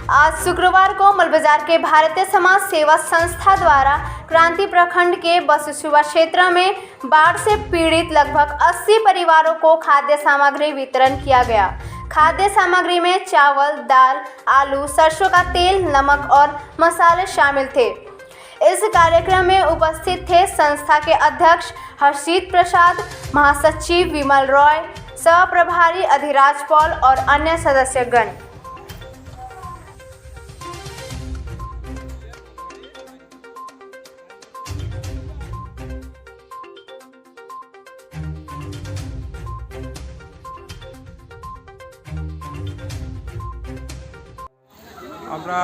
आज शुक्रवार को मलबाजार के भारतीय समाज सेवा संस्था द्वारा क्रांति प्रखंड के बसुआ क्षेत्र में बाढ़ से पीड़ित लगभग 80 परिवारों को खाद्य सामग्री वितरण किया गया। खाद्य सामग्री में चावल, दाल, आलू, सरसों का तेल, नमक और मसाले शामिल थे। इस कार्यक्रम में उपस्थित थे संस्था के अध्यक्ष हर्षित प्रसाद, महासचिव विमल रॉय, सह प्रभारी अधिराज पॉल और अन्य सदस्यगण। আমরা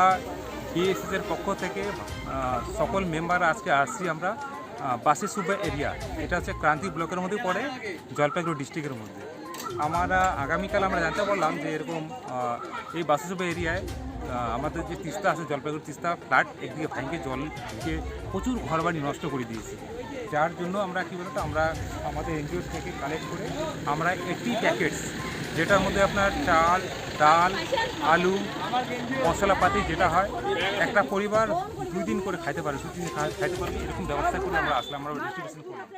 বিএসএসের পক্ষ থেকে সকল মেম্বার আজকে আসছি আমরা বাসুসুবা এরিয়া, এটা হচ্ছে ক্রান্তি ব্লকের মধ্যে পড়ে, জলপাইগুড়ি ডিস্ট্রিক্টের মধ্যে। আমরা আগামীকাল আমরা জানতে পারলাম যে এরকম এই বাসুসুবা এরিয়ায় আমাদের যে তিস্তা আছে, জলপাইগুড়ি তিস্তা ফ্লাড একদিকে ভাঙে জল ঢুকে প্রচুর ঘরবাড়ি নষ্ট করে দিয়েছে। যার জন্য আমরা কী বলতো, আমরা আমাদের এনজিও থেকে কালেক্ট করে আমরা 80 প্যাকেটস, যেটার মধ্যে আপনার চাল, ডাল, আলু, মশলাপাতি যেটা হয় একটা পরিবার 2 দিন করে খাইতে পারে, 2-3 দিন খাইতে পারবে, এরকম ব্যবস্থা করে আমরা আসলাম, আমরা ডিস্ট্রিবিউশন করলাম।